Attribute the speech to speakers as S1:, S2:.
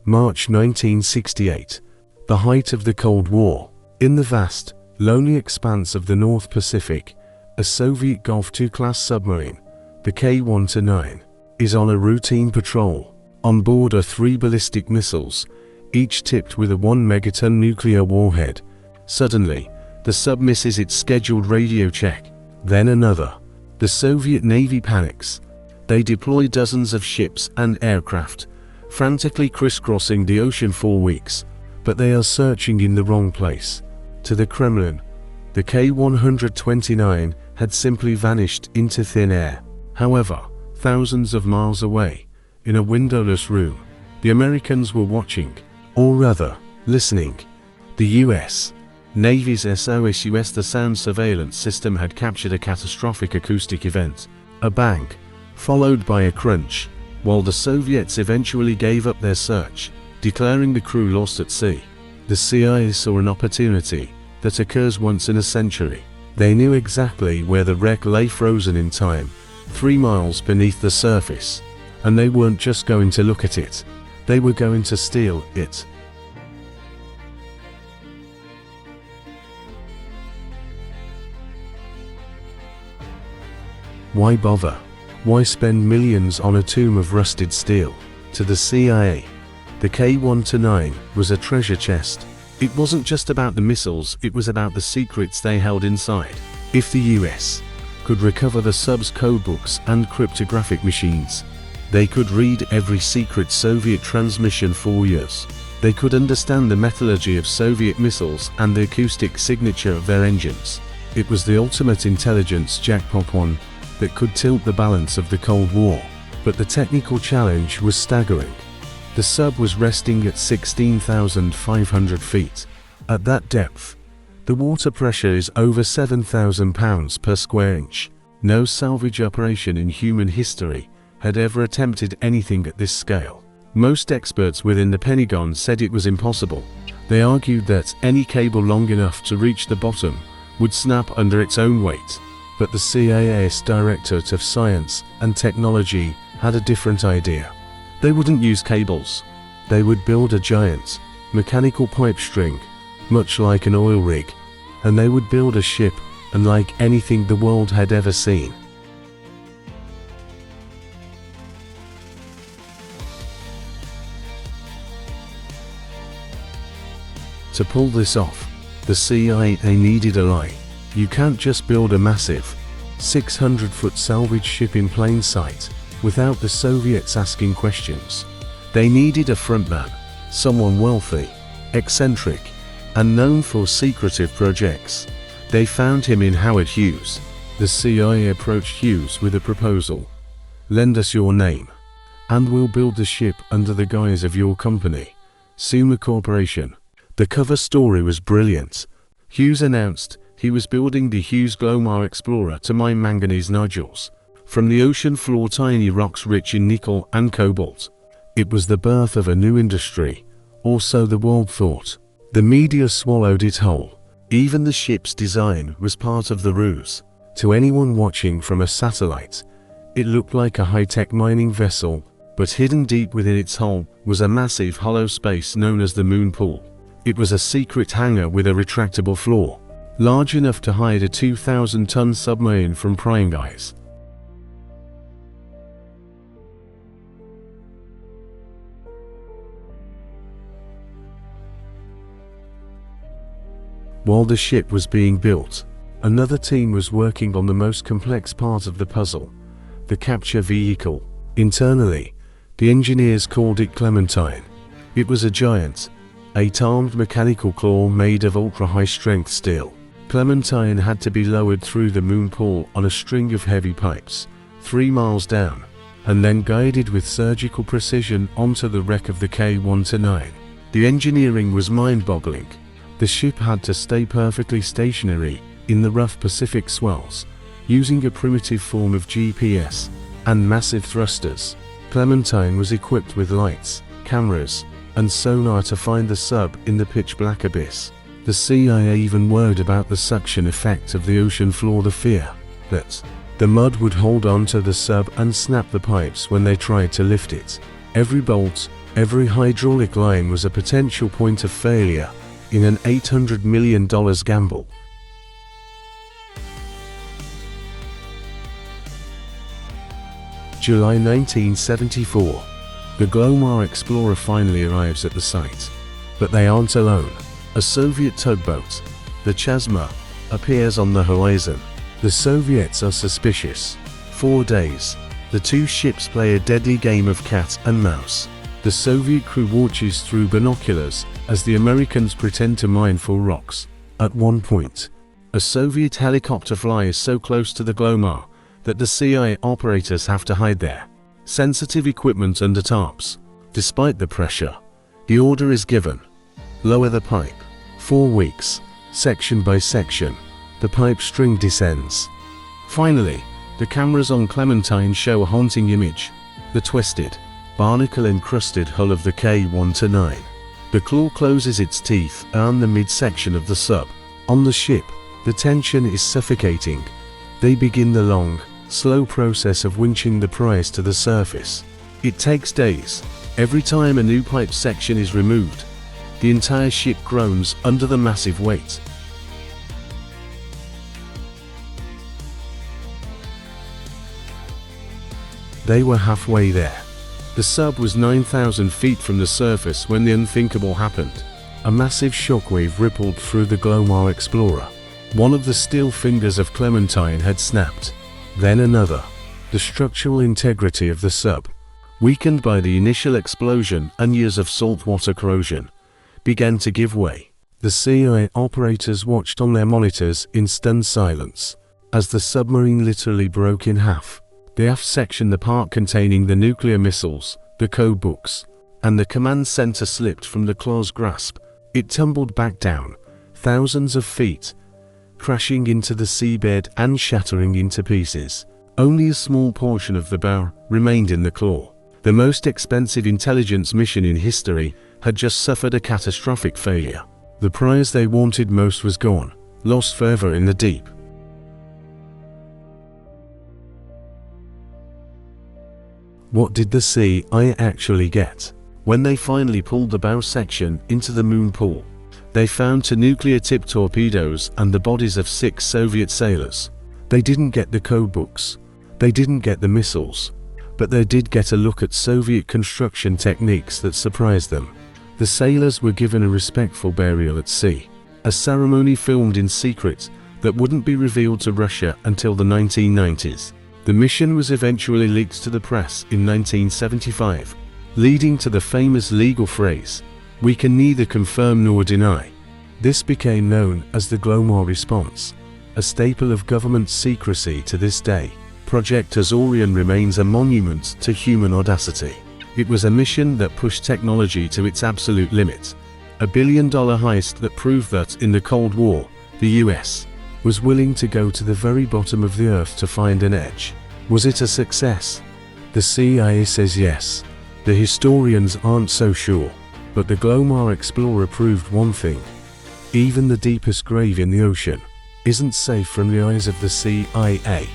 S1: March 1968. The height of the Cold War. In the vast, lonely expanse of the North Pacific, a Soviet Gulf II-class submarine, the K-129, is on a routine patrol. On board are 3 ballistic missiles, each tipped with a 1 megaton nuclear warhead. Suddenly, the sub misses its scheduled radio check. Then another. The Soviet Navy panics. They deploy dozens of ships and aircraft, frantically crisscrossing the ocean for weeks, but they are searching in the wrong place. To the Kremlin, the K-129 had simply vanished into thin air. However, thousands of miles away, in a windowless room, the Americans were watching, or rather, listening. The US Navy's SOSUS, the sound surveillance system, had captured a catastrophic acoustic event, a bang, followed by a crunch, while the Soviets eventually gave up their search, declaring the crew lost at sea. The CIA saw an opportunity that occurs once in a century. They knew exactly where the wreck lay frozen in time, 3 miles beneath the surface, and they weren't just going to look at it, they were going to steal it. Why bother? Why spend millions on a tomb of rusted steel? To the CIA, the K-129 was a treasure chest. It wasn't just about the missiles, it was about the secrets they held inside. If the US could recover the sub's codebooks and cryptographic machines, they could read every secret Soviet transmission for years. They could understand the metallurgy of Soviet missiles and the acoustic signature of their engines. It was the ultimate intelligence jackpot, one that could tilt the balance of the Cold War. But the technical challenge was staggering. The sub was resting at 16,500 feet. At that depth, the water pressure is over 7,000 pounds per square inch. No salvage operation in human history had ever attempted anything at this scale. Most experts within the Pentagon said it was impossible. They argued that any cable long enough to reach the bottom would snap under its own weight. But the CIA's Directorate of Science and Technology had a different idea. They wouldn't use cables. They would build a giant, mechanical pipe string, much like an oil rig, and they would build a ship unlike anything the world had ever seen. To pull this off, the CIA needed a lie. You can't just build a massive, 600-foot salvage ship in plain sight without the Soviets asking questions. They needed a frontman, someone wealthy, eccentric, and known for secretive projects. They found him in Howard Hughes. The CIA approached Hughes with a proposal. Lend us your name, and we'll build the ship under the guise of your company, SOSUS Corporation. The cover story was brilliant. Hughes announced he was building the Hughes Glomar Explorer to mine manganese nodules from the ocean floor, tiny rocks rich in nickel and cobalt. It was the birth of a new industry, or so the world thought. The media swallowed it whole. Even the ship's design was part of the ruse. To anyone watching from a satellite, it looked like a high-tech mining vessel, but hidden deep within its hull was a massive hollow space known as the moon pool. It was a secret hangar with a retractable floor, large enough to hide a 2,000-ton submarine from prying eyes. While the ship was being built, another team was working on the most complex part of the puzzle, the capture vehicle. Internally, the engineers called it Clementine. It was a giant, 8-armed mechanical claw made of ultra-high-strength steel. Clementine had to be lowered through the moon pool on a string of heavy pipes, 3 miles down, and then guided with surgical precision onto the wreck of the K-129. The engineering was mind-boggling. The ship had to stay perfectly stationary in the rough Pacific swells, using a primitive form of GPS and massive thrusters. Clementine was equipped with lights, cameras, and sonar to find the sub in the pitch-black abyss. The CIA even worried about the suction effect of the ocean floor, the fear that the mud would hold on to the sub and snap the pipes when they tried to lift it. Every bolt, Every hydraulic line was a potential point of failure in an $800 million gamble. July 1974. The Glomar Explorer finally arrives at the site. But they aren't alone. A Soviet tugboat, the Chazma, appears on the horizon. The Soviets are suspicious. 4 days. The two ships play a deadly game of cat and mouse. The Soviet crew watches through binoculars as the Americans pretend to mine for rocks. At one point, a Soviet helicopter flies so close to the Glomar that the CIA operators have to hide their sensitive equipment under tarps. Despite the pressure, the order is given: lower the pipe. 4 weeks, section by section, the pipe string descends. Finally, the cameras on Clementine show a haunting image: the twisted, barnacle-encrusted hull of the K-1-9. The claw closes its teeth on the midsection of the sub. On the ship, the tension is suffocating. They begin the long, slow process of winching the prize to the surface. It takes days. Every time a new pipe section is removed, the entire ship groans under the massive weight. They were halfway there. The sub was 9,000 feet from the surface when the unthinkable happened. A massive shockwave rippled through the Glomar Explorer. One of the steel fingers of Clementine had snapped. Then another. The structural integrity of the sub, weakened by the initial explosion and years of saltwater corrosion, began to give way. The CIA operators watched on their monitors in stunned silence as the submarine literally broke in half. The aft section, the part containing the nuclear missiles, the code books, and the command center slipped from the claw's grasp. It tumbled back down, thousands of feet, crashing into the seabed and shattering into pieces. Only a small portion of the bow remained in the claw. The most expensive intelligence mission in history had just suffered a catastrophic failure. The prize they wanted most was gone, lost forever in the deep. What did the CIA actually get? When they finally pulled the bow section into the moon pool, they found 2 nuclear-tipped torpedoes and the bodies of 6 Soviet sailors. They didn't get the code books. They didn't get the missiles. But they did get a look at Soviet construction techniques that surprised them. The sailors were given a respectful burial at sea, a ceremony filmed in secret that wouldn't be revealed to Russia until the 1990s. The mission was eventually leaked to the press in 1975, leading to the famous legal phrase, "We can neither confirm nor deny." This became known as the Glomar response, a staple of government secrecy to this day. Project Azorian remains a monument to human audacity. It was a mission that pushed technology to its absolute limit, a billion-dollar heist that proved that in the Cold War, the US was willing to go to the very bottom of the earth to find an edge. Was it a success? The CIA says yes. The historians aren't so sure. But the Glomar Explorer proved one thing: even the deepest grave in the ocean isn't safe from the eyes of the CIA.